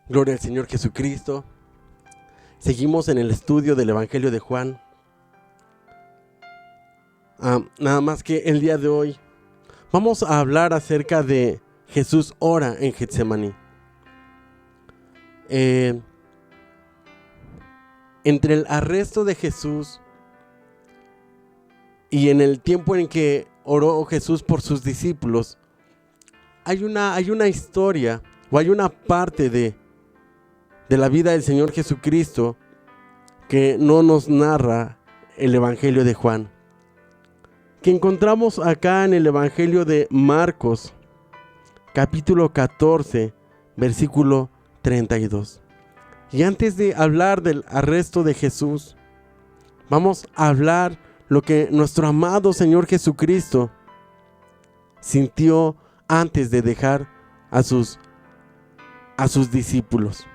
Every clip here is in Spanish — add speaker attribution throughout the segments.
Speaker 1: Gloria al Señor Jesucristo. Seguimos en el estudio del Evangelio de Juan. Nada más que el día de hoy vamos a hablar acerca de Jesús ora en Getsemaní. Entre el arresto de Jesús y en el tiempo en que oró Jesús por sus discípulos, hay una historia o hay una parte de la vida del Señor Jesucristo que no nos narra el Evangelio de Juan, que encontramos acá en el Evangelio de Marcos, capítulo 14, versículo 32. Y antes de hablar del arresto de Jesús, vamos a hablar lo que nuestro amado Señor Jesucristo sintió antes de dejar a sus discípulos.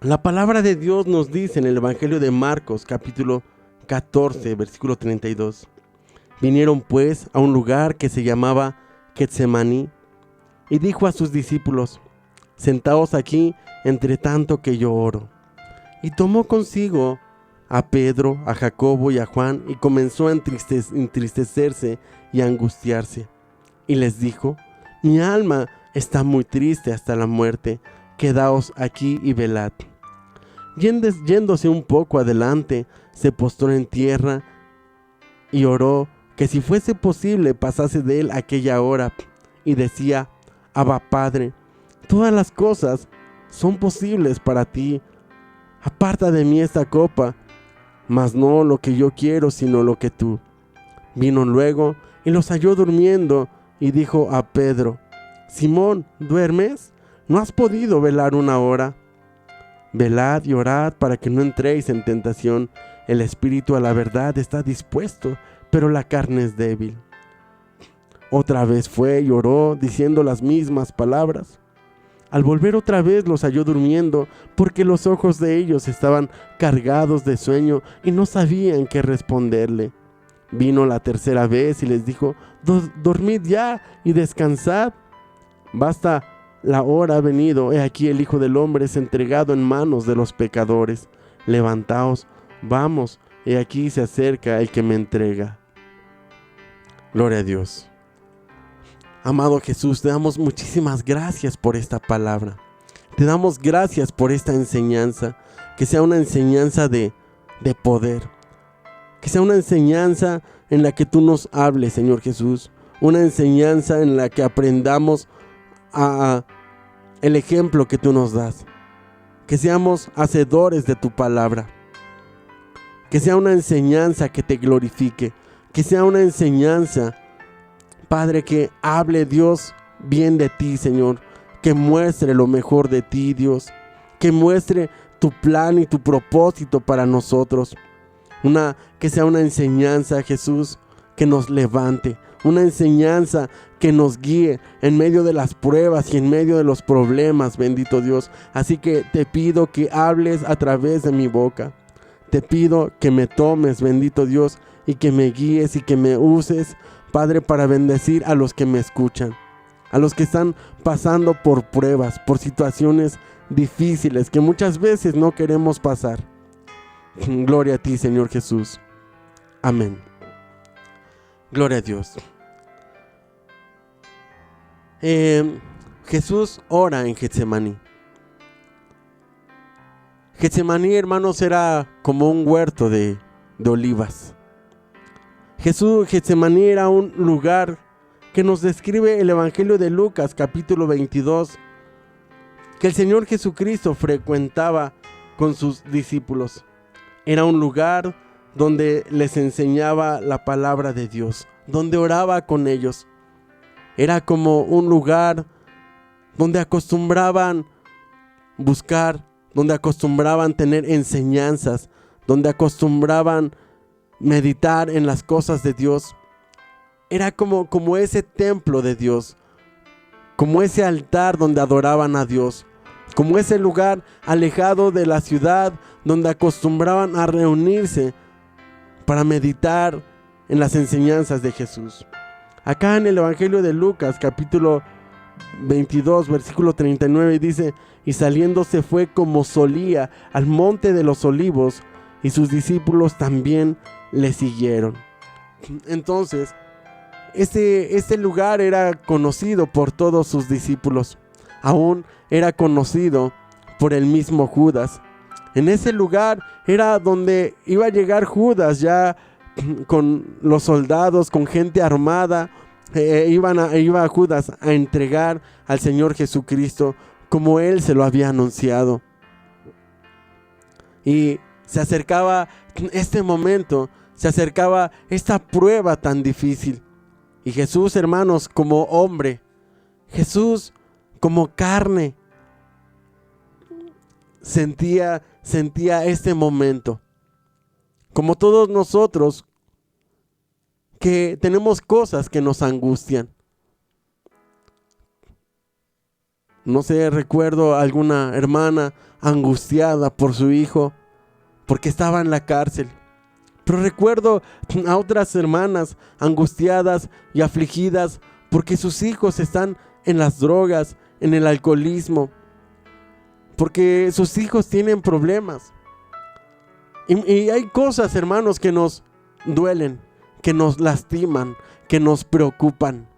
Speaker 1: La palabra de Dios nos dice en el Evangelio de Marcos, capítulo 14, versículo 32. Vinieron pues a un lugar que se llamaba Getsemaní, y dijo a sus discípulos: sentaos aquí entre tanto que yo oro. Y tomó consigo a Pedro, a Jacobo y a Juan, y comenzó a entristecerse y a angustiarse. Y les dijo: mi alma está muy triste hasta la muerte, quedaos aquí y velad. Yéndose un poco adelante, se postró en tierra y oró que si fuese posible pasase de él aquella hora, y decía: Abba, Padre, todas las cosas son posibles para ti, aparta de mí esta copa, mas no lo que yo quiero, sino lo que tú. Vino luego y los halló durmiendo, y dijo a Pedro: Simón, ¿duermes? ¿No has podido velar una hora? Velad y orad para que no entréis en tentación. El espíritu a la verdad está dispuesto, pero la carne es débil. Otra vez fue y oró, diciendo las mismas palabras. Al volver otra vez los halló durmiendo, porque los ojos de ellos estaban cargados de sueño y no sabían qué responderle. Vino la tercera vez y les dijo: dormid ya y descansad. Basta, la hora ha venido, he aquí el Hijo del Hombre es entregado en manos de los pecadores. Levantaos, vamos, he aquí se acerca el que me entrega. Gloria a Dios. Amado Jesús, te damos muchísimas gracias por esta palabra. Te damos gracias por esta enseñanza, que sea una enseñanza de poder, que sea una enseñanza en la que tú nos hables, Señor Jesús, una enseñanza en la que aprendamos el ejemplo que tú nos das, que seamos hacedores de tu palabra, que sea una enseñanza que te glorifique, que sea una enseñanza, Padre, que hable, Dios, bien de ti, Señor, que muestre lo mejor de ti, Dios, que muestre tu plan y tu propósito para nosotros, que sea una enseñanza, Jesús, que nos levante, una enseñanza que nos guíe en medio de las pruebas y en medio de los problemas, bendito Dios. Así que te pido que hables a través de mi boca. Te pido que me tomes, bendito Dios, y que me guíes y que me uses, Padre, para bendecir a los que me escuchan, a los que están pasando por pruebas, por situaciones difíciles que muchas veces no queremos pasar. Gloria a ti, Señor Jesús. Amén. Gloria a Dios. Jesús ora en Getsemaní. Getsemaní, hermanos, era como un huerto de olivas. Getsemaní era un lugar que nos describe el Evangelio de Lucas, capítulo 22, que el Señor Jesucristo frecuentaba con sus discípulos. Era un lugar donde les enseñaba la palabra de Dios, donde oraba con ellos. Era como un lugar donde acostumbraban buscar, donde acostumbraban tener enseñanzas, donde acostumbraban meditar en las cosas de Dios. Era como ese templo de Dios, como ese altar donde adoraban a Dios, como ese lugar alejado de la ciudad donde acostumbraban a reunirse para meditar en las enseñanzas de Jesús. Acá en el Evangelio de Lucas, capítulo 22, versículo 39, dice: y saliendo se fue como solía al monte de los olivos, y sus discípulos también le siguieron. Entonces, este lugar era conocido por todos sus discípulos. Aún era conocido por el mismo Judas. En ese lugar era donde iba a llegar Judas ya con los soldados, con gente armada. Iba Judas a entregar al Señor Jesucristo como Él se lo había anunciado. Y se acercaba este momento, se acercaba esta prueba tan difícil. Y Jesús, hermanos, como hombre, Jesús como carne, sentía este momento. Como todos nosotros, que tenemos cosas que nos angustian. No sé, recuerdo a alguna hermana angustiada por su hijo porque estaba en la cárcel. Pero recuerdo a otras hermanas angustiadas y afligidas porque sus hijos están en las drogas, en el alcoholismo, porque sus hijos tienen problemas. Y hay cosas, hermanos, que nos duelen, que nos lastiman, que nos preocupan.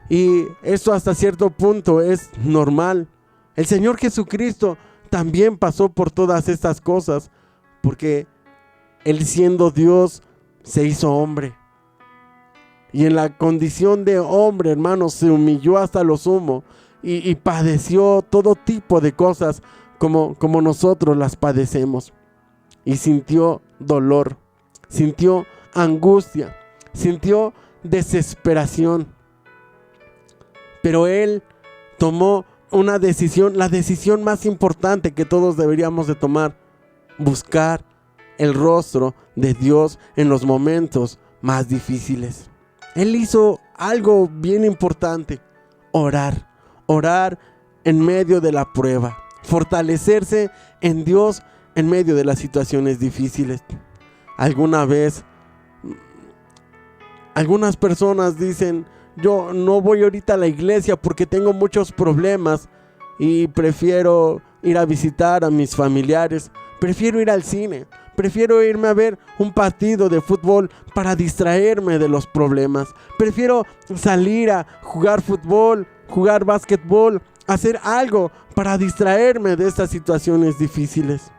Speaker 1: Y esto hasta cierto punto es normal. El Señor Jesucristo también pasó por todas estas cosas, porque Él, siendo Dios, se hizo hombre. Y en la condición de hombre, hermanos, se humilló hasta lo sumo y padeció todo tipo de cosas como nosotros las padecemos. Y sintió dolor, sintió angustia, sintió desesperación. Pero Él tomó una decisión, la decisión más importante que todos deberíamos de tomar: buscar el rostro de Dios en los momentos más difíciles. Él hizo algo bien importante: orar en medio de la prueba, fortalecerse en Dios en medio de las situaciones difíciles. Alguna vez, algunas personas dicen: yo no voy ahorita a la iglesia porque tengo muchos problemas y prefiero ir a visitar a mis familiares, prefiero ir al cine, prefiero irme a ver un partido de fútbol para distraerme de los problemas, prefiero salir a jugar fútbol, jugar básquetbol, hacer algo para distraerme de estas situaciones difíciles.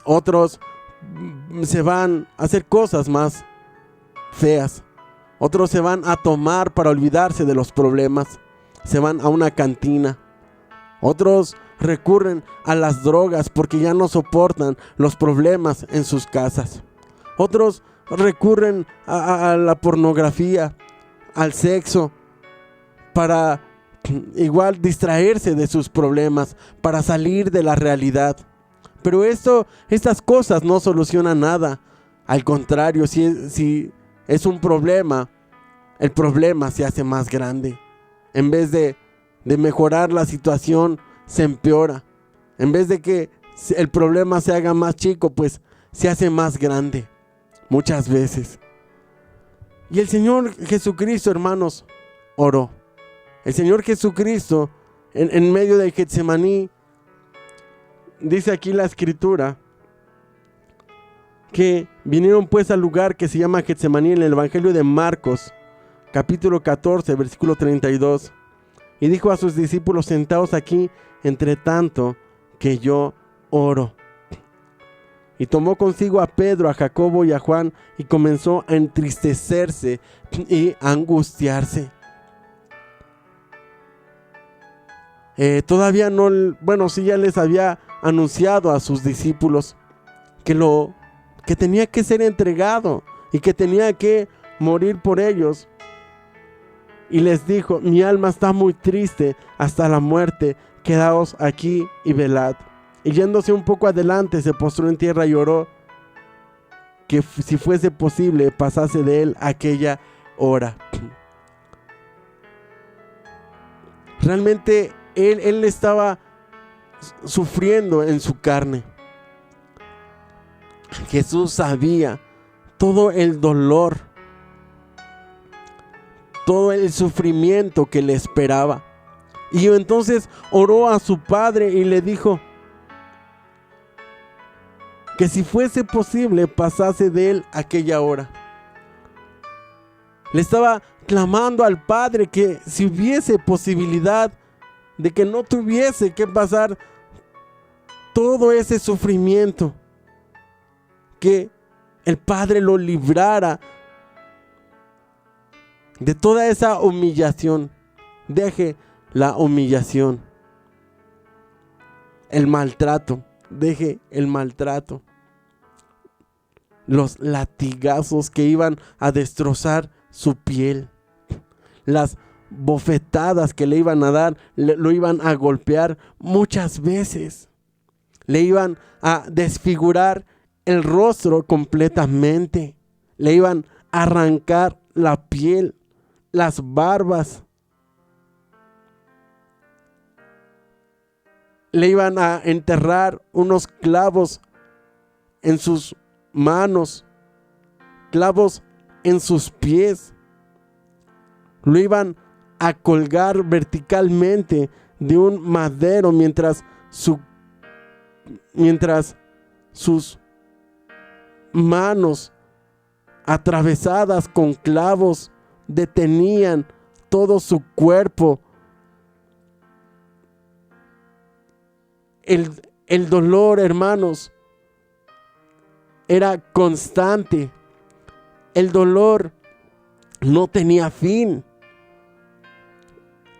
Speaker 1: Otros se van a hacer cosas más feas. Otros se van a tomar para olvidarse de los problemas. Se van a una cantina. Otros recurren a las drogas porque ya no soportan los problemas en sus casas. Otros recurren a la pornografía, al sexo, para igual distraerse de sus problemas, para salir de la realidad. Pero estas cosas no solucionan nada. Al contrario, si es un problema, el problema se hace más grande. En vez de mejorar la situación, se empeora. En vez de que el problema se haga más chico, pues se hace más grande muchas veces. Y el Señor Jesucristo, hermanos, oró. El Señor Jesucristo, en medio del Getsemaní, dice aquí la Escritura que vinieron pues al lugar que se llama Getsemaní en el Evangelio de Marcos, capítulo 14, versículo 32. Y dijo a sus discípulos: sentaos aquí, entre tanto que yo oro. Y tomó consigo a Pedro, a Jacobo y a Juan, y comenzó a entristecerse y a angustiarse. Todavía no, sí ya les había anunciado a sus discípulos que tenía que ser entregado y que tenía que morir por ellos. Y les dijo: mi alma está muy triste hasta la muerte, quedaos aquí y velad. Y yéndose un poco adelante, se postró en tierra y oró que si fuese posible pasase de él aquella hora. Realmente él estaba sufriendo en su carne. Jesús sabía todo el dolor, todo el sufrimiento que le esperaba. Y entonces oró a su padre y le dijo que si fuese posible pasase de él aquella hora. Le estaba clamando al padre que si hubiese posibilidad de que no tuviese que pasar todo ese sufrimiento, que el padre lo librara de toda esa humillación. Deje la humillación, el maltrato, deje el maltrato, los latigazos que iban a destrozar su piel, las bofetadas que le iban a dar, lo iban a golpear muchas veces, le iban a desfigurar el rostro completamente, le iban a arrancar la piel, las barbas, le iban a enterrar unos clavos en sus manos, clavos en sus pies, lo iban a colgar verticalmente de un madero mientras sus manos atravesadas con clavos detenían todo su cuerpo. El dolor, hermanos, era constante. El dolor no tenía fin.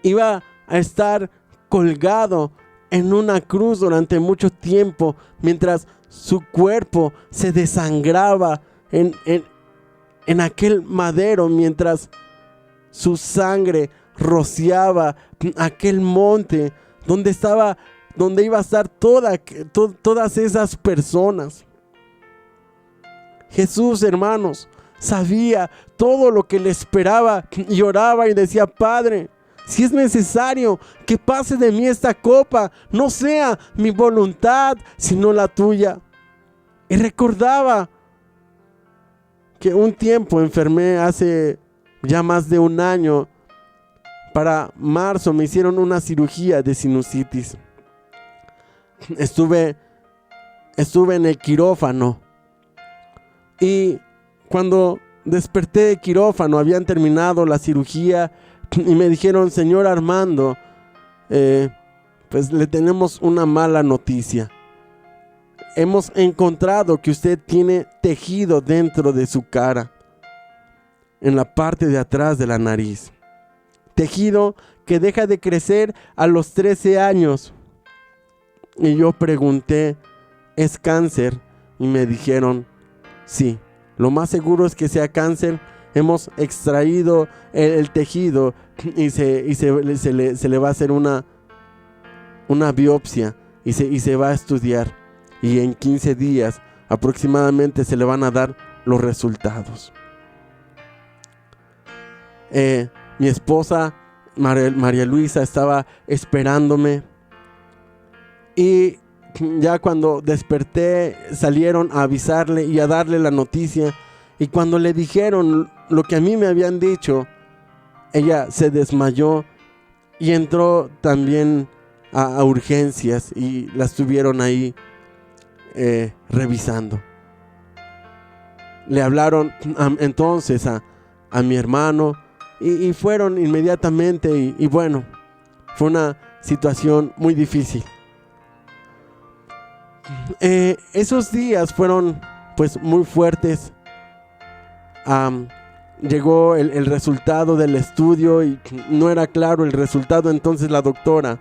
Speaker 1: Iba a estar colgado en una cruz durante mucho tiempo, mientras su cuerpo se desangraba en aquel madero, mientras su sangre rociaba aquel monte donde iba a estar todas esas personas. Jesús, hermanos, sabía todo lo que le esperaba y oraba y decía: Padre, si es necesario que pase de mí esta copa, no sea mi voluntad, sino la tuya. Y recordaba que un tiempo enfermé hace ya más de un año. Para marzo me hicieron una cirugía de sinusitis. Estuve en el quirófano. Y cuando desperté de quirófano, habían terminado la cirugía y me dijeron: señor Armando, pues le tenemos una mala noticia. Hemos encontrado que usted tiene tejido dentro de su cara, en la parte de atrás de la nariz. Tejido que deja de crecer a los 13 años. Y yo pregunté: ¿es cáncer? Y me dijeron: sí, lo más seguro es que sea cáncer. Hemos extraído el tejido y se le va a hacer una biopsia y se va a estudiar. Y en 15 días aproximadamente se le van a dar los resultados. Mi esposa María Luisa estaba esperándome. Y ya cuando desperté, salieron a avisarle y a darle la noticia. Y cuando le dijeron lo que a mí me habían dicho, ella se desmayó y entró también a urgencias y la estuvieron ahí revisando. Le hablaron entonces a mi hermano y fueron inmediatamente y bueno, fue una situación muy difícil. Esos días fueron pues muy fuertes. Llegó el resultado del estudio y no era claro el resultado. Entonces la doctora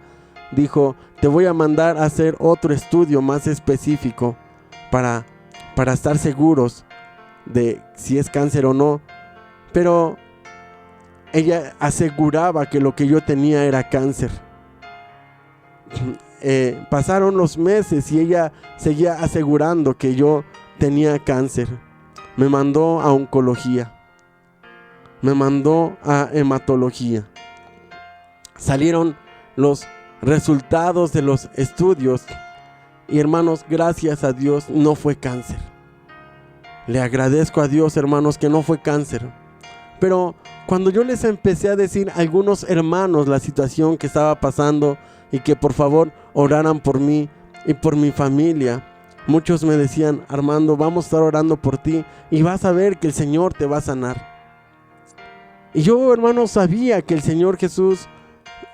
Speaker 1: dijo: te voy a mandar a hacer otro estudio más específico para estar seguros de si es cáncer o no. Pero ella aseguraba que lo que yo tenía era cáncer. Pasaron los meses y ella seguía asegurando que yo tenía cáncer. Me mandó a oncología, me mandó a hematología. Salieron los resultados de los estudios y, hermanos, gracias a Dios no fue cáncer. Le agradezco a Dios, hermanos, que no fue cáncer. Pero cuando yo les empecé a decir a algunos hermanos la situación que estaba pasando y que por favor oraran por mí y por mi familia, muchos me decían: Armando, vamos a estar orando por ti y vas a ver que el Señor te va a sanar. Y yo, hermano, sabía que el Señor Jesús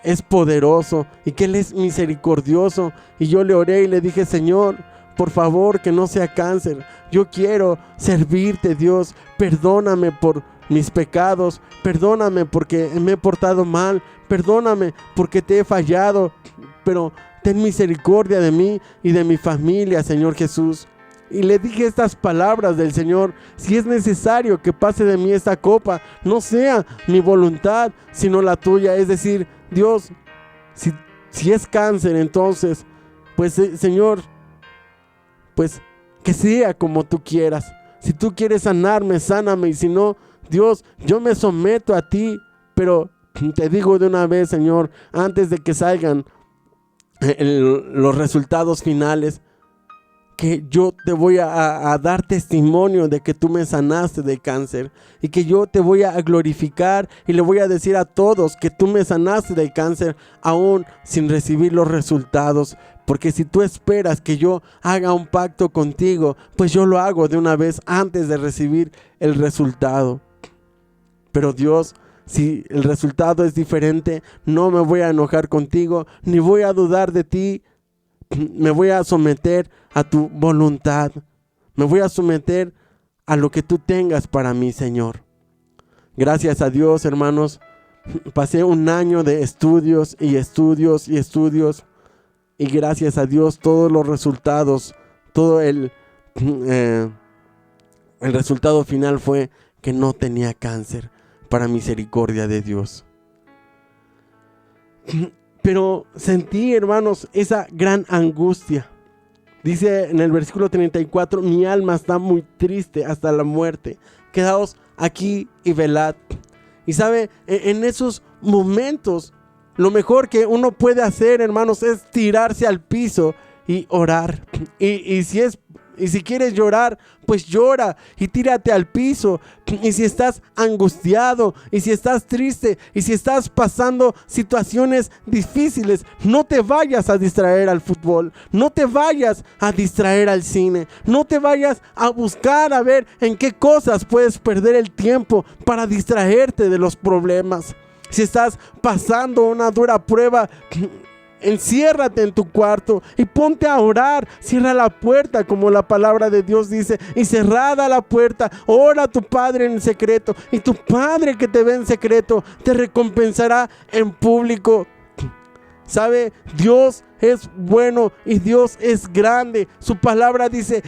Speaker 1: es poderoso y que Él es misericordioso. Y yo le oré y le dije: Señor, por favor, que no sea cáncer. Yo quiero servirte, Dios. Perdóname por mis pecados. Perdóname porque me he portado mal. Perdóname porque te he fallado. Pero ten misericordia de mí y de mi familia, Señor Jesús. Y le dije estas palabras del Señor: si es necesario que pase de mí esta copa, no sea mi voluntad, sino la tuya. Es decir, Dios, si es cáncer, entonces, pues Señor, pues que sea como tú quieras. Si tú quieres sanarme, sáname. Y si no, Dios, yo me someto a ti. Pero te digo de una vez, Señor, antes de que salgan los resultados finales, que yo te voy a dar testimonio de que tú me sanaste de cáncer, y que yo te voy a glorificar y le voy a decir a todos que tú me sanaste del cáncer aún sin recibir los resultados. Porque si tú esperas que yo haga un pacto contigo, pues yo lo hago de una vez antes de recibir el resultado. Pero Dios, si el resultado es diferente, no me voy a enojar contigo, ni voy a dudar de ti. Me voy a someter a tu voluntad. Me voy a someter a lo que tú tengas para mí, Señor. Gracias a Dios, hermanos. Pasé un año de estudios y estudios y estudios. Y gracias a Dios todos los resultados, todo el resultado final fue que no tenía cáncer, para misericordia de Dios. Pero sentí, hermanos, esa gran angustia. Dice en el versículo 34: mi alma está muy triste hasta la muerte. Quedaos aquí y velad. Y sabe, en esos momentos, lo mejor que uno puede hacer, hermanos, es tirarse al piso y orar. Y si quieres llorar, pues llora y tírate al piso. Y si estás angustiado, y si estás triste, y si estás pasando situaciones difíciles, no te vayas a distraer al fútbol, no te vayas a distraer al cine, no te vayas a buscar a ver en qué cosas puedes perder el tiempo para distraerte de los problemas. Si estás pasando una dura prueba, enciérrate en tu cuarto y ponte a orar. Cierra la puerta, como la palabra de Dios dice, y cerrada la puerta, ora a tu Padre en secreto, y tu Padre que te ve en secreto te recompensará en público. ¿Sabe? Dios es bueno y Dios es grande. Su palabra dice: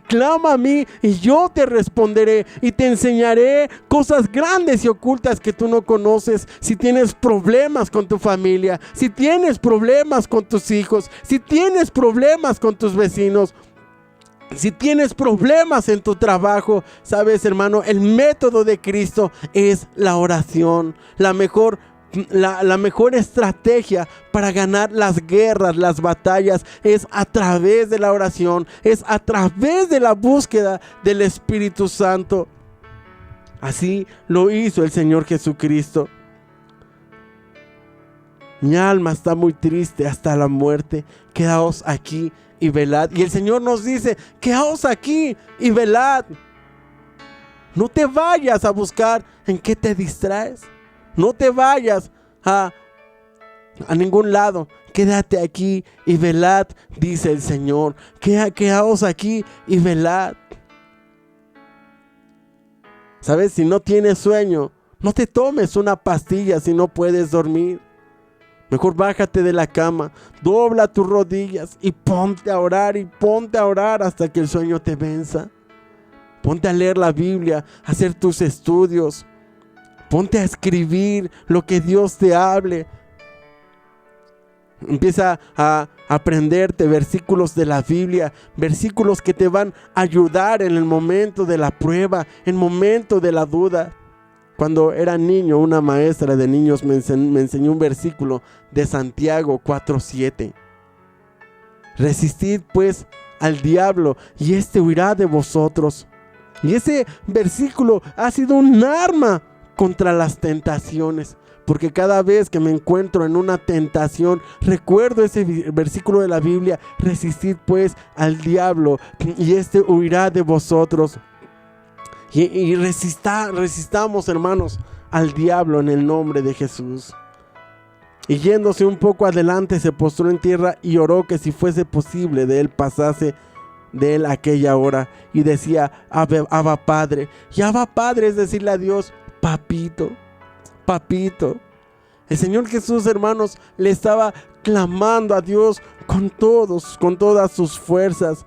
Speaker 1: clama a mí y yo te responderé y te enseñaré cosas grandes y ocultas que tú no conoces. Si tienes problemas con tu familia, si tienes problemas con tus hijos, si tienes problemas con tus vecinos, si tienes problemas en tu trabajo, sabes, hermano, el método de Cristo es la oración. La mejor estrategia para ganar las guerras, las batallas, es a través de la oración, es a través de la búsqueda del Espíritu Santo. Así lo hizo el Señor Jesucristo. Mi alma está muy triste hasta la muerte. Quedaos aquí y velad. Y el Señor nos dice: quedaos aquí y velad. No te vayas a buscar en qué te distraes. No te vayas a ningún lado. Quédate aquí y velad, dice el Señor. Quedaos aquí y velad. ¿Sabes? Si no tienes sueño, no te tomes una pastilla si no puedes dormir. Mejor bájate de la cama, dobla tus rodillas y ponte a orar, y ponte a orar hasta que el sueño te venza. Ponte a leer la Biblia, a hacer tus estudios. Ponte a escribir lo que Dios te hable. Empieza a aprenderte versículos de la Biblia, versículos que te van a ayudar en el momento de la prueba, en el momento de la duda. Cuando era niño, una maestra de niños me enseñó un versículo de Santiago 4:7. Resistid pues al diablo y éste huirá de vosotros. Y ese versículo ha sido un arma contra las tentaciones. Porque cada vez que me encuentro en una tentación, recuerdo ese versículo de la Biblia: resistid pues al diablo y éste huirá de vosotros. Y resistamos, hermanos, al diablo en el nombre de Jesús. Y yéndose un poco adelante, se postró en tierra y oró que si fuese posible de él pasase de él aquella hora. Y decía: Abba Padre. Y Abba Padre es decirle a Dios: papito, papito. El Señor Jesús, hermanos, le estaba clamando a Dios con todas sus fuerzas.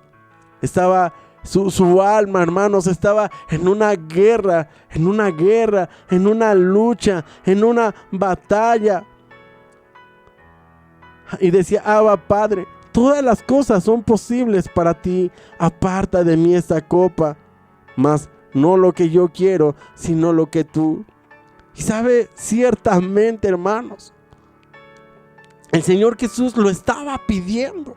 Speaker 1: Su alma, hermanos, estaba en una guerra, en una lucha, en una batalla. Y decía: Abba Padre, todas las cosas son posibles para ti. Aparta de mí esta copa, mas no lo que yo quiero, sino lo que tú. Y sabe, ciertamente, hermanos, el Señor Jesús lo estaba pidiendo.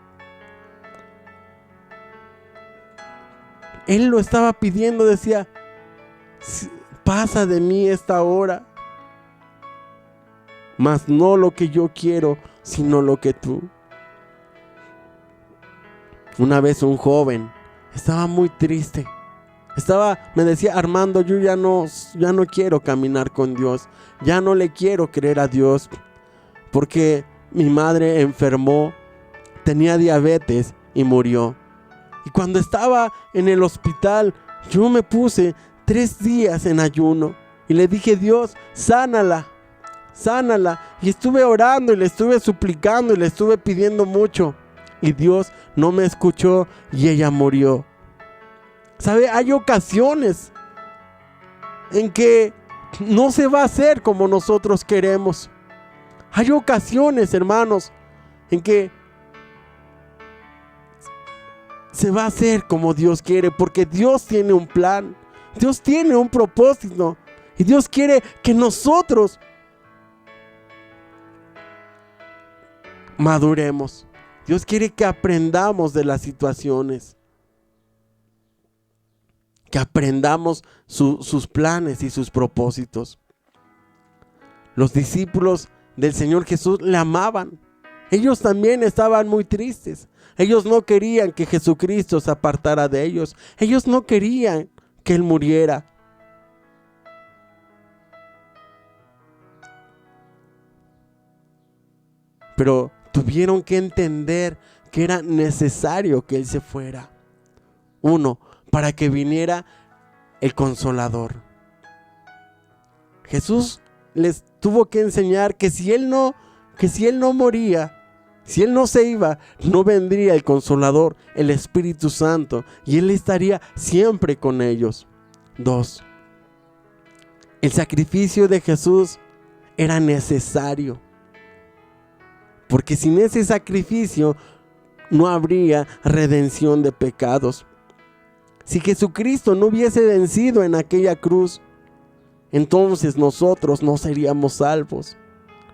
Speaker 1: Él lo estaba pidiendo, decía: pasa de mí esta hora, mas no lo que yo quiero, sino lo que tú. Una vez un joven estaba muy triste. Me decía: Armando, yo ya no quiero caminar con Dios. Ya no le quiero creer a Dios, porque mi madre enfermó, tenía diabetes y murió. Y cuando estaba en el hospital, yo me puse 3 días en ayuno y le dije: Dios, sánala. Y estuve orando y le estuve suplicando y le estuve pidiendo mucho. Y Dios no me escuchó y ella murió. ¿Sabe? Hay ocasiones en que no se va a hacer como nosotros queremos. Hay ocasiones, hermanos, en que se va a hacer como Dios quiere, porque Dios tiene un plan, Dios tiene un propósito, y Dios quiere que nosotros maduremos. Dios quiere que aprendamos de las situaciones, que aprendamos sus planes y sus propósitos. Los discípulos del Señor Jesús le amaban. Ellos también estaban muy tristes. Ellos no querían que Jesucristo se apartara de ellos. Ellos no querían que Él muriera. Pero tuvieron que entender que era necesario que Él se fuera. Uno, para que viniera el Consolador. Jesús les tuvo que enseñar que si Él no moría, si Él no se iba, no vendría el Consolador, el Espíritu Santo, y Él estaría siempre con ellos. 2. El sacrificio de Jesús era necesario, porque sin ese sacrificio no habría redención de pecados. Si Jesucristo no hubiese vencido en aquella cruz, entonces nosotros no seríamos salvos.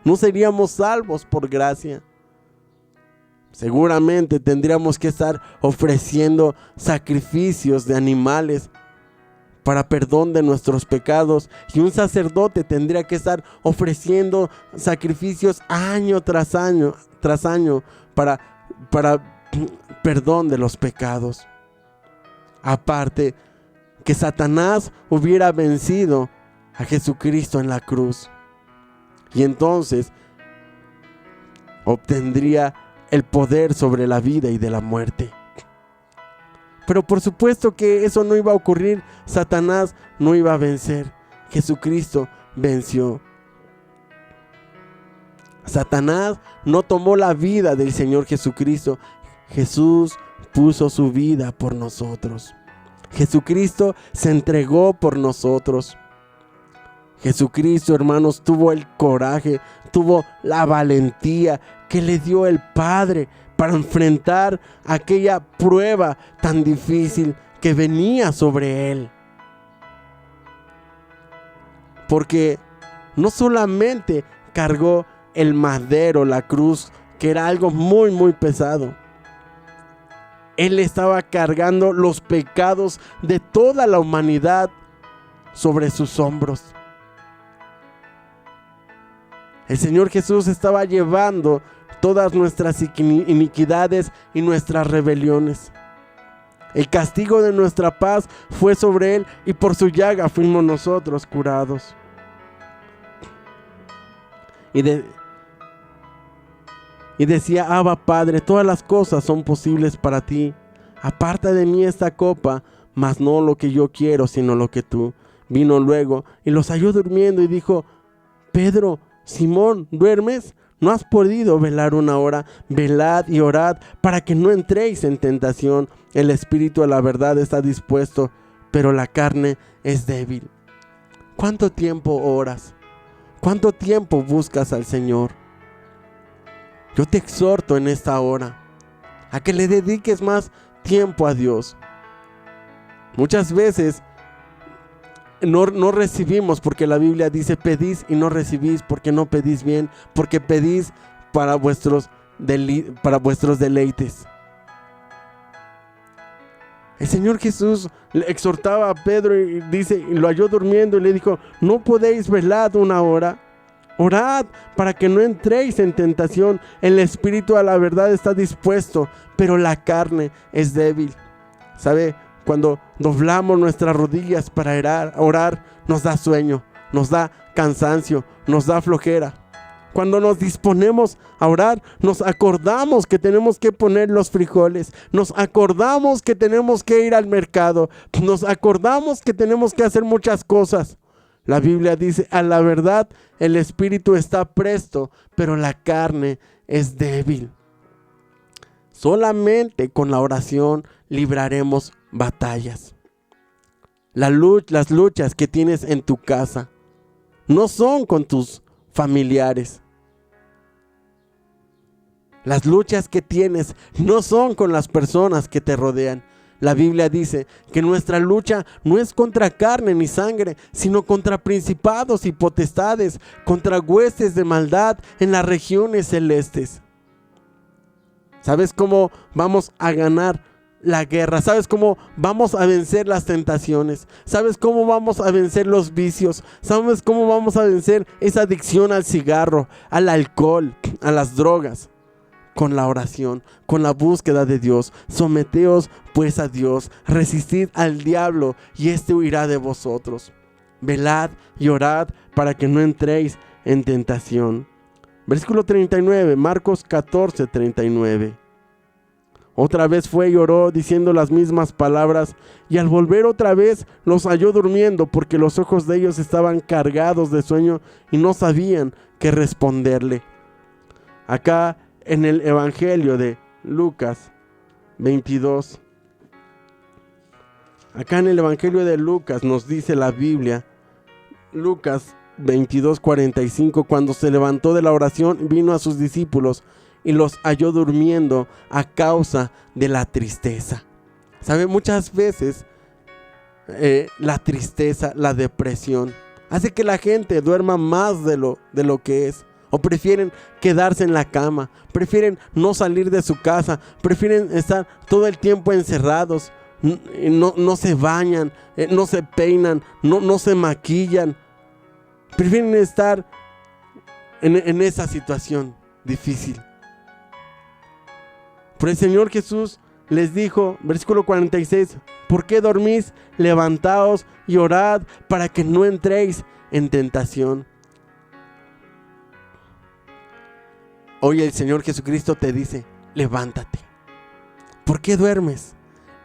Speaker 1: No seríamos salvos por gracia. Seguramente tendríamos que estar ofreciendo sacrificios de animales para perdón de nuestros pecados, y un sacerdote tendría que estar ofreciendo sacrificios año tras año para perdón de los pecados. Aparte, que Satanás hubiera vencido a Jesucristo en la cruz, y entonces obtendría el poder sobre la vida y de la muerte. Pero por supuesto que eso no iba a ocurrir. Satanás no iba a vencer. Jesucristo venció. Satanás no tomó la vida del Señor Jesucristo. Jesús puso su vida por nosotros. Jesucristo se entregó por nosotros. Jesucristo, hermanos, tuvo el coraje, tuvo la valentía que le dio el Padre para enfrentar aquella prueba tan difícil que venía sobre Él. Porque no solamente cargó el madero, la cruz, que era algo muy, muy pesado. Él estaba cargando los pecados de toda la humanidad sobre sus hombros. El Señor Jesús estaba llevando todas nuestras iniquidades y nuestras rebeliones. El castigo de nuestra paz fue sobre Él y por su llaga fuimos nosotros curados. Y decía: Abba, Padre, todas las cosas son posibles para ti. Aparta de mí esta copa, mas no lo que yo quiero, sino lo que tú. Vino luego y los halló durmiendo y dijo: Pedro, Simón, ¿duermes? ¿No has podido velar una hora? Velad y orad para que no entréis en tentación. El espíritu a la verdad está dispuesto, pero la carne es débil. ¿Cuánto tiempo oras? ¿Cuánto tiempo buscas al Señor? Yo te exhorto en esta hora a que le dediques más tiempo a Dios. Muchas veces no recibimos porque la Biblia dice: pedís y no recibís porque no pedís bien, porque pedís para vuestros deleites. El Señor Jesús le exhortaba a Pedro y lo halló durmiendo y le dijo: ¿no podéis velar una hora? Orad para que no entréis en tentación. El espíritu a la verdad está dispuesto, pero la carne es débil. ¿Sabe? Cuando doblamos nuestras rodillas para orar, nos da sueño, nos da cansancio, nos da flojera. Cuando nos disponemos a orar, nos acordamos que tenemos que poner los frijoles, nos acordamos que tenemos que ir al mercado, nos acordamos que tenemos que hacer muchas cosas. La Biblia dice: a la verdad el espíritu está presto, pero la carne es débil. Solamente con la oración libraremos batallas. Las luchas que tienes en tu casa no son con tus familiares. Las luchas que tienes no son con las personas que te rodean. La Biblia dice que nuestra lucha no es contra carne ni sangre, sino contra principados y potestades, contra huestes de maldad en las regiones celestes. ¿Sabes cómo vamos a ganar la guerra? ¿Sabes cómo vamos a vencer las tentaciones? ¿Sabes cómo vamos a vencer los vicios? ¿Sabes cómo vamos a vencer esa adicción al cigarro, al alcohol, a las drogas? Con la oración, con la búsqueda de Dios. Someteos pues a Dios, resistid al diablo y éste huirá de vosotros. Velad y orad para que no entréis en tentación. Versículo 39, Marcos 14, 39. Otra vez fue y oró diciendo las mismas palabras, y al volver otra vez los halló durmiendo, porque los ojos de ellos estaban cargados de sueño y no sabían qué responderle. Acá en el Evangelio de Lucas 22, acá en el Evangelio de Lucas nos dice la Biblia, Lucas 22:45, cuando se levantó de la oración, vino a sus discípulos y los halló durmiendo a causa de la tristeza. ¿Sabe? Muchas veces la tristeza, la depresión, hace que la gente duerma más de lo que es. O prefieren quedarse en la cama, prefieren no salir de su casa, prefieren estar todo el tiempo encerrados, no se bañan, no se peinan, no se maquillan. Prefieren estar en esa situación difícil. Pero el Señor Jesús les dijo, versículo 46, ¿por qué dormís? Levantaos y orad para que no entréis en tentación. Hoy el Señor Jesucristo te dice, levántate. ¿Por qué duermes?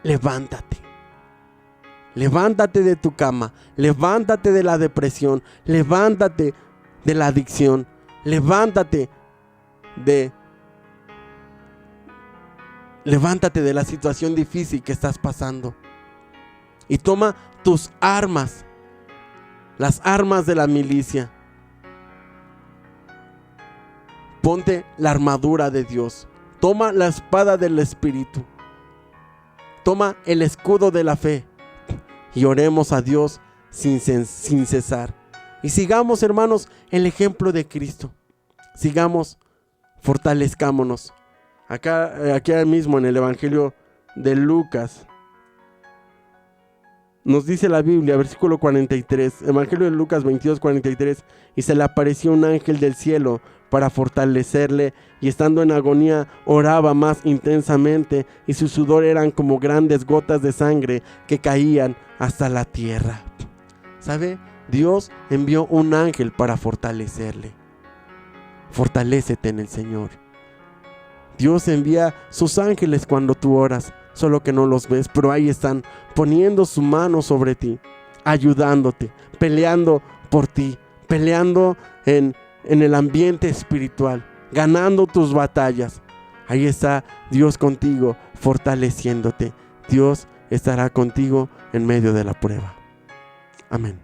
Speaker 1: Levántate. Levántate de tu cama, levántate de la depresión, levántate de la adicción, levántate de la situación difícil que estás pasando. Y toma tus armas, las armas de la milicia. Ponte la armadura de Dios. Toma la espada del Espíritu. Toma el escudo de la fe. Y oremos a Dios sin cesar. Y sigamos, hermanos, el ejemplo de Cristo. Sigamos, fortalezcámonos. Aquí mismo en el Evangelio de Lucas Nos dice la Biblia, versículo 43, Evangelio de Lucas 22, 43, y se le apareció un ángel del cielo para fortalecerle, y estando en agonía oraba más intensamente, y su sudor eran como grandes gotas de sangre que caían hasta la tierra. ¿Sabe? Dios envió un ángel para fortalecerle. Fortalécete en el Señor. Dios envía sus ángeles cuando tú oras, solo que no los ves, pero ahí están, poniendo su mano sobre ti, ayudándote, peleando por ti, peleando en el ambiente espiritual, ganando tus batallas. Ahí está Dios contigo, fortaleciéndote. Dios estará contigo en medio de la prueba. Amén.